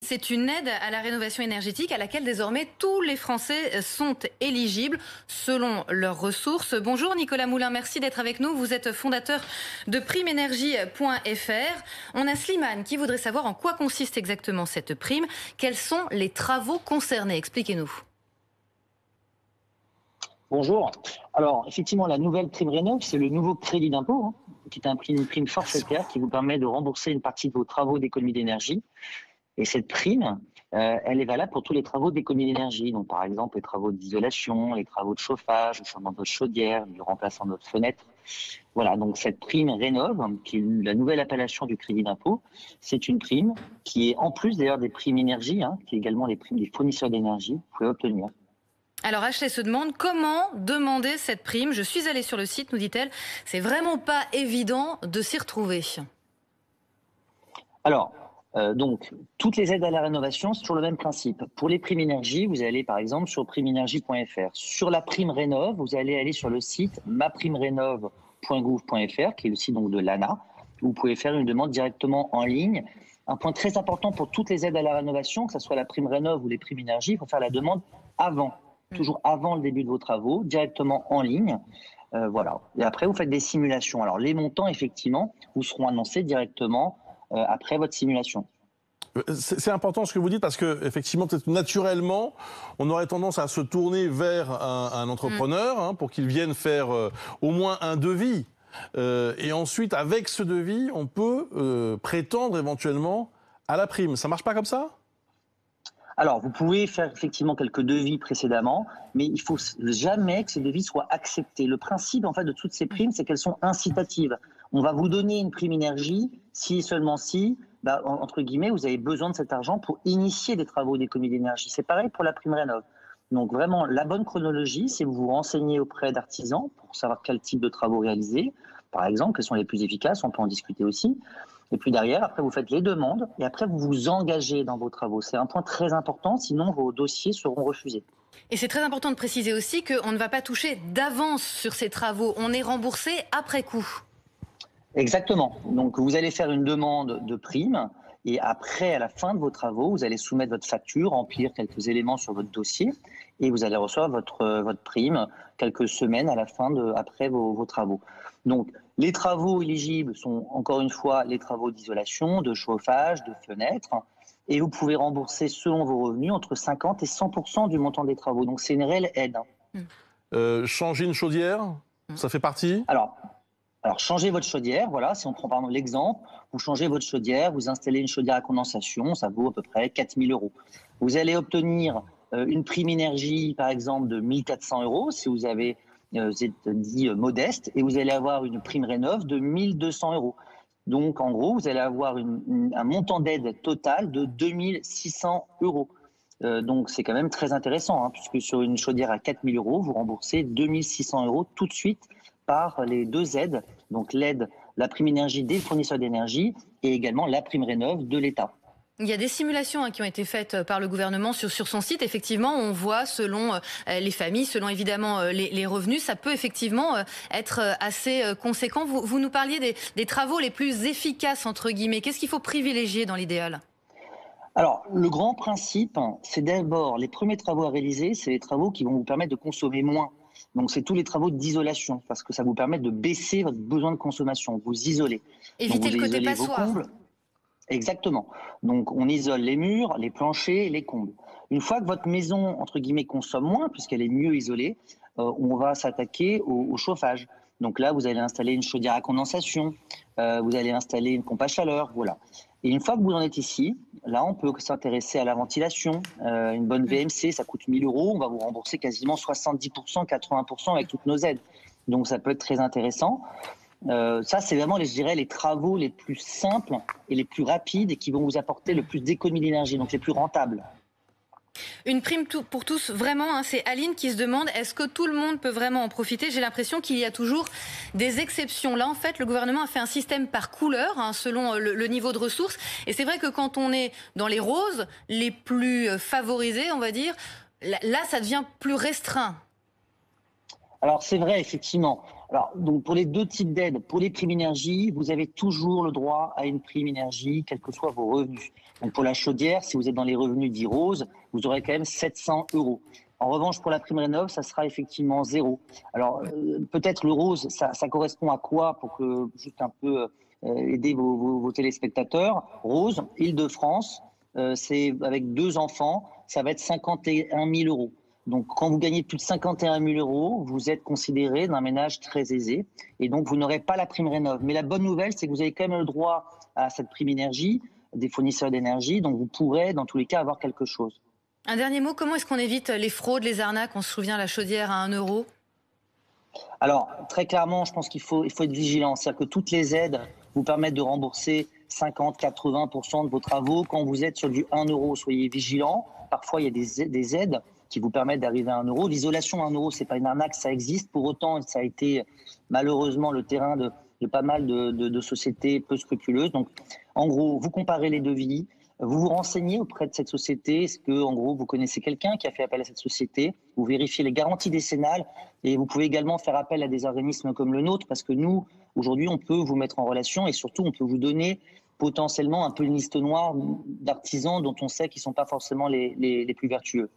c'est une aide à la rénovation énergétique à laquelle désormais tous les Français sont éligibles selon leurs ressources. Bonjour Nicolas Moulin, merci d'être avec nous. Vous êtes fondateur de primeénergie.fr. On a Slimane qui voudrait savoir en quoi consiste exactement cette prime. Quels sont les travaux concernés? Expliquez-nous. Bonjour. Alors, effectivement, la nouvelle prime Rénov', c'est le nouveau crédit d'impôt, qui est une prime forfaitaire qui vous permet de rembourser une partie de vos travaux d'économie d'énergie. Et cette prime, elle est valable pour tous les travaux d'économie d'énergie. Donc, par exemple, les travaux d'isolation, les travaux de chauffage, le changement de votre chaudière, du remplacement de votre fenêtre. Voilà, donc cette prime Rénov', qui est la nouvelle appellation du crédit d'impôt, c'est une prime qui est, en plus d'ailleurs des primes énergie, qui est également les primes des fournisseurs d'énergie, vous pouvez obtenir. Alors Ashley se demande comment demander cette prime. Je suis allée sur le site, nous dit-elle. C'est vraiment pas évident de s'y retrouver. Alors, donc, toutes les aides à la rénovation, c'est toujours le même principe. Pour les primes énergie, vous allez par exemple sur primeénergie.fr. Sur la prime Rénov', vous allez aller sur le site maprimerénov.gouv.fr, qui est le site donc de l'ANA. Vous pouvez faire une demande directement en ligne. Un point très important pour toutes les aides à la rénovation, que ce soit la prime Rénov' ou les primes énergie, il faut faire la demande avant. Toujours avant le début de vos travaux, directement en ligne. Voilà. Et après, vous faites des simulations. Alors, les montants, effectivement, vous seront annoncés directement après votre simulation. C'est important ce que vous dites parce que effectivement, peut-être naturellement, on aurait tendance à se tourner vers un entrepreneur pour qu'il vienne faire au moins un devis. Et ensuite, avec ce devis, on peut prétendre éventuellement à la prime. Ça marche pas comme ça ? Alors, vous pouvez faire effectivement quelques devis précédemment, mais il faut jamais que ces devis soient acceptés. Le principe, en fait, de toutes ces primes, c'est qu'elles sont incitatives. On va vous donner une prime énergie si et seulement si, entre guillemets, vous avez besoin de cet argent pour initier des travaux d'économie d'énergie. C'est pareil pour la prime Rénov'. Donc, vraiment, la bonne chronologie, c'est vous vous renseignez auprès d'artisans pour savoir quel type de travaux réaliser. Par exemple, quels sont les plus efficaces, on peut en discuter aussi. Et puis derrière, après, vous faites les demandes et après, vous vous engagez dans vos travaux. C'est un point très important, sinon vos dossiers seront refusés. Et c'est très important de préciser aussi qu'on ne va pas toucher d'avance sur ces travaux. On est remboursé après coup. Exactement. Donc, vous allez faire une demande de prime et après, à la fin de vos travaux, vous allez soumettre votre facture, remplir quelques éléments sur votre dossier et vous allez recevoir votre prime quelques semaines à la fin après vos travaux. Donc, les travaux éligibles sont, encore une fois, les travaux d'isolation, de chauffage, de fenêtres. Et vous pouvez rembourser, selon vos revenus, entre 50 et 100% du montant des travaux. Donc, c'est une réelle aide. Changer une chaudière, ça fait partie ? Alors, changez votre chaudière. Voilà, si on prend par exemple l'exemple, vous changez votre chaudière, vous installez une chaudière à condensation, ça vaut à peu près 4 000 €. Vous allez obtenir une prime énergie, par exemple, de 1 400 € si vous êtes dit modeste, et vous allez avoir une prime Rénov' de 1 200 €. Donc, en gros, vous allez avoir un montant d'aide total de 2 600 €. Donc, c'est quand même très intéressant, puisque sur une chaudière à 4 000 €, vous remboursez 2 600 € tout de suite par les deux aides. Donc, l'aide, la prime énergie des fournisseurs d'énergie et également la prime Rénov' de l'État. Il y a des simulations qui ont été faites par le gouvernement sur son site. Effectivement, on voit selon les familles, selon évidemment les revenus, ça peut effectivement être assez conséquent. Vous nous parliez des travaux les plus efficaces, entre guillemets. Qu'est-ce qu'il faut privilégier dans l'idéal ? Alors, le grand principe, c'est d'abord, les premiers travaux à réaliser, c'est les travaux qui vont vous permettre de consommer moins. Donc, c'est tous les travaux d'isolation, parce que ça vous permet de baisser votre besoin de consommation, vous isoler. Éviter le côté passoire. Exactement. Donc, on isole les murs, les planchers, les combles. Une fois que votre maison, entre guillemets, consomme moins, puisqu'elle est mieux isolée, on va s'attaquer au chauffage. Donc là, vous allez installer une chaudière à condensation, vous allez installer une pompe à chaleur, voilà. Et une fois que vous en êtes ici, là, on peut s'intéresser à la ventilation. Une bonne VMC, ça coûte 1 000 €, on va vous rembourser quasiment 70%, 80% avec toutes nos aides. Donc, ça peut être très intéressant. Ça, c'est vraiment, je dirais, les travaux les plus simples et les plus rapides et qui vont vous apporter le plus d'économie d'énergie, donc les plus rentables. Une prime pour tous, vraiment, c'est Aline qui se demande, est-ce que tout le monde peut vraiment en profiter ? J'ai l'impression qu'il y a toujours des exceptions. Là, en fait, le gouvernement a fait un système par couleur, selon le niveau de ressources. Et c'est vrai que quand on est dans les roses, les plus favorisés, on va dire, là, ça devient plus restreint. Alors, c'est vrai, effectivement. Alors, donc pour les deux types d'aides, pour les primes énergie, vous avez toujours le droit à une prime énergie, quels que soient vos revenus. Donc pour la chaudière, si vous êtes dans les revenus dits roses, vous aurez quand même 700 euros. En revanche, pour la prime rénov', ça sera effectivement zéro. Alors, peut-être le rose, ça correspond à quoi pour que, juste un peu aider vos téléspectateurs. Rose, Île-de-France, c'est avec 2 enfants, ça va être 51 000 euros. Donc, quand vous gagnez plus de 51 000 euros, vous êtes considéré d'un ménage très aisé et donc vous n'aurez pas la prime rénov'. Mais la bonne nouvelle, c'est que vous avez quand même le droit à cette prime énergie des fournisseurs d'énergie, donc vous pourrez dans tous les cas avoir quelque chose. Un dernier mot, comment est-ce qu'on évite les fraudes, les arnaques? On se souvient la chaudière à 1 euro. Alors, très clairement, je pense qu'il faut être vigilant. C'est-à-dire que toutes les aides vous permettent de rembourser 50-80% de vos travaux. Quand vous êtes sur du 1 euro, soyez vigilant. Parfois, il y a des aides qui vous permettent d'arriver à 1 euro. L'isolation à 1 euro, c'est pas une arnaque, ça existe. Pour autant, ça a été malheureusement le terrain de pas mal de sociétés peu scrupuleuses. Donc, en gros, vous comparez les devis, vous vous renseignez auprès de cette société. Est-ce que, en gros, vous connaissez quelqu'un qui a fait appel à cette société? Vous vérifiez les garanties décennales et vous pouvez également faire appel à des organismes comme le nôtre parce que nous, aujourd'hui, on peut vous mettre en relation et surtout, on peut vous donner potentiellement un peu une liste noire d'artisans dont on sait qu'ils ne sont pas forcément les plus vertueux.